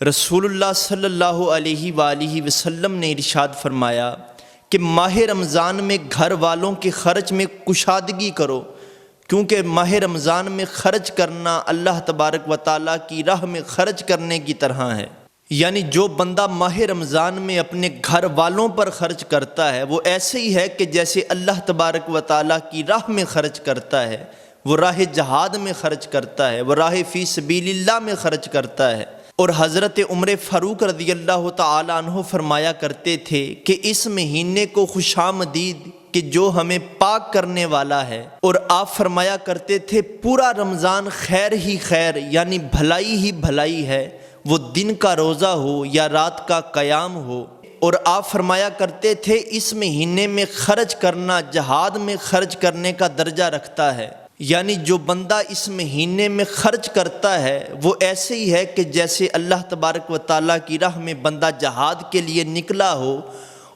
رسول اللہ صلی اللہ علیہ وآلہ وسلم نے ارشاد فرمایا کہ ماہ رمضان میں گھر والوں کے خرچ میں کشادگی کرو، کیونکہ ماہ رمضان میں خرچ کرنا اللہ تبارک و تعالیٰ کی راہ میں خرچ کرنے کی طرح ہے۔ یعنی جو بندہ ماہ رمضان میں اپنے گھر والوں پر خرچ کرتا ہے وہ ایسے ہی ہے کہ جیسے اللہ تبارک و تعالیٰ کی راہ میں خرچ کرتا ہے، وہ راہ جہاد میں خرچ کرتا ہے، وہ راہ فی سبیل اللہ میں خرچ کرتا ہے۔ اور حضرت عمر فاروق رضی اللہ تعالیٰ عنہ فرمایا کرتے تھے کہ اس مہینے کو خوش آمدید کہ جو ہمیں پاک کرنے والا ہے، اور آپ فرمایا کرتے تھے پورا رمضان خیر ہی خیر یعنی بھلائی ہی بھلائی ہے، وہ دن کا روزہ ہو یا رات کا قیام ہو۔ اور آپ فرمایا کرتے تھے اس مہینے میں خرچ کرنا جہاد میں خرچ کرنے کا درجہ رکھتا ہے، یعنی جو بندہ اس مہینے میں خرچ کرتا ہے وہ ایسے ہی ہے کہ جیسے اللہ تبارک و تعالیٰ کی راہ میں بندہ جہاد کے لیے نکلا ہو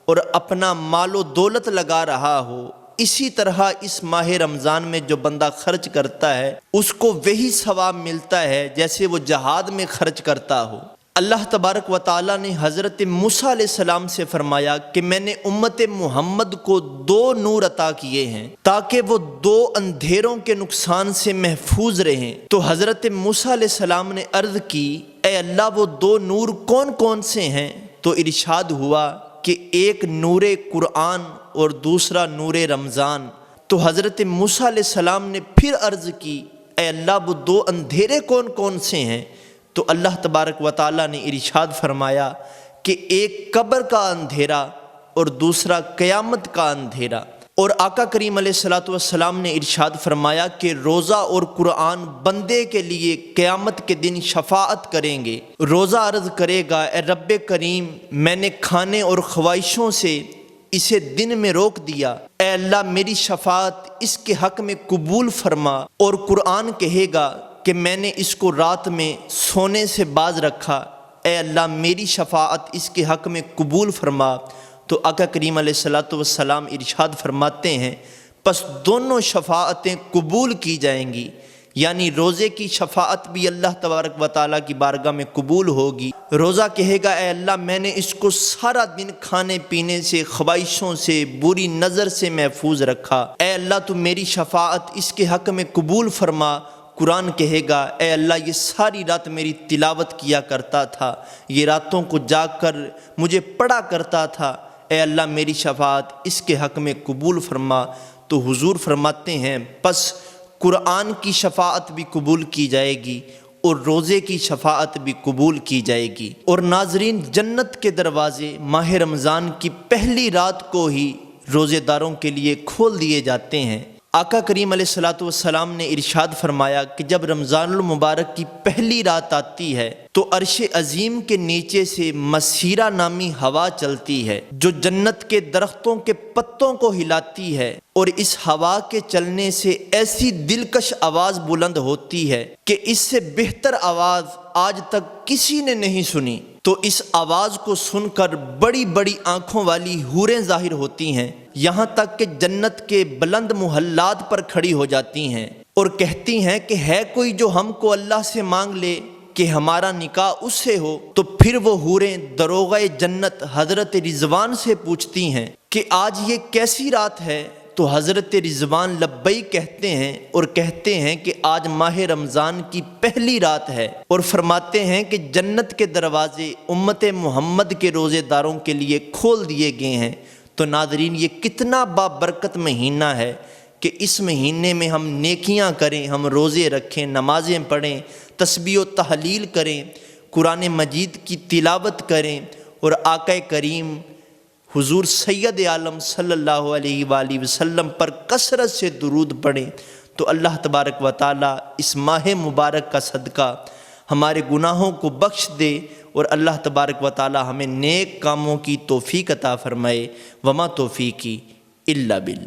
اور اپنا مال و دولت لگا رہا ہو۔ اسی طرح اس ماہ رمضان میں جو بندہ خرچ کرتا ہے اس کو وہی ثواب ملتا ہے جیسے وہ جہاد میں خرچ کرتا ہو۔ اللہ تبارک و تعالیٰ نے حضرت موسیٰ علیہ السلام سے فرمایا کہ میں نے امت محمد کو 2 نور عطا کیے ہیں تاکہ وہ 2 اندھیروں کے نقصان سے محفوظ رہیں۔ تو حضرت موسیٰ علیہ السلام نے عرض کی اے اللہ وہ 2 نور کون کون سے ہیں؟ تو ارشاد ہوا کہ ایک نور قرآن اور دوسرا نور رمضان۔ تو حضرت موسیٰ علیہ السلام نے پھر عرض کی اے اللہ وہ 2 اندھیرے کون کون سے ہیں؟ تو اللہ تبارک و تعالیٰ نے ارشاد فرمایا کہ ایک قبر کا اندھیرا اور دوسرا قیامت کا اندھیرا۔ اور آقا کریم علیہ الصلوۃ والسلام نے ارشاد فرمایا کہ روزہ اور قرآن بندے کے لیے قیامت کے دن شفاعت کریں گے۔ روزہ عرض کرے گا اے رب کریم میں نے کھانے اور خواہشوں سے اسے دن میں روک دیا، اے اللہ میری شفاعت اس کے حق میں قبول فرما۔ اور قرآن کہے گا کہ میں نے اس کو رات میں سونے سے باز رکھا، اے اللہ میری شفاعت اس کے حق میں قبول فرما۔ تو آقا کریم علیہ الصلوۃ والسلام ارشاد فرماتے ہیں پس دونوں شفاعتیں قبول کی جائیں گی، یعنی روزے کی شفاعت بھی اللہ تبارک و تعالیٰ کی بارگاہ میں قبول ہوگی۔ روزہ کہے گا اے اللہ میں نے اس کو سارا دن کھانے پینے سے، خواہشوں سے، بری نظر سے محفوظ رکھا، اے اللہ تو میری شفاعت اس کے حق میں قبول فرما۔ قرآن کہے گا اے اللہ یہ ساری رات میری تلاوت کیا کرتا تھا، یہ راتوں کو جاگ کر مجھے پڑھا کرتا تھا، اے اللہ میری شفاعت اس کے حق میں قبول فرما۔ تو حضور فرماتے ہیں پس قرآن کی شفاعت بھی قبول کی جائے گی اور روزے کی شفاعت بھی قبول کی جائے گی۔ اور ناظرین جنت کے دروازے ماہ رمضان کی پہلی رات کو ہی روزے داروں کے لیے کھول دیے جاتے ہیں۔ آقا کریم علیہ الصلوۃ والسلام نے ارشاد فرمایا کہ جب رمضان المبارک کی پہلی رات آتی ہے تو عرش عظیم کے نیچے سے مسیرہ نامی ہوا چلتی ہے جو جنت کے درختوں کے پتوں کو ہلاتی ہے، اور اس ہوا کے چلنے سے ایسی دلکش آواز بلند ہوتی ہے کہ اس سے بہتر آواز آج تک کسی نے نہیں سنی۔ تو اس آواز کو سن کر بڑی بڑی آنکھوں والی حوریں ظاہر ہوتی ہیں، یہاں تک کہ جنت کے بلند محلات پر کھڑی ہو جاتی ہیں اور کہتی ہیں کہ ہے کوئی جو ہم کو اللہ سے مانگ لے کہ ہمارا نکاح اس سے ہو۔ تو پھر وہ حوریں دروغہ جنت حضرت رضوان سے پوچھتی ہیں کہ آج یہ کیسی رات ہے؟ تو حضرت رضوان لبیک کہتے ہیں اور کہتے ہیں کہ آج ماہ رمضان کی پہلی رات ہے، اور فرماتے ہیں کہ جنت کے دروازے امت محمد کے روزے داروں کے لیے کھول دیے گئے ہیں۔ تو ناظرین یہ کتنا بابرکت مہینہ ہے کہ اس مہینے میں ہم نیکیاں کریں، ہم روزے رکھیں، نمازیں پڑھیں، تسبیح و تحلیل کریں، قرآن مجید کی تلاوت کریں، اور آقا کریم حضور سید عالم صلی اللہ علیہ وآلہ وسلم پر کثرت سے درود پڑھیں۔ تو اللہ تبارک و تعالیٰ اس ماہ مبارک کا صدقہ ہمارے گناہوں کو بخش دے، اور اللہ تبارک و تعالیٰ ہمیں نیک کاموں کی توفیق عطا فرمائے۔ وما توفیقی الا باللہ۔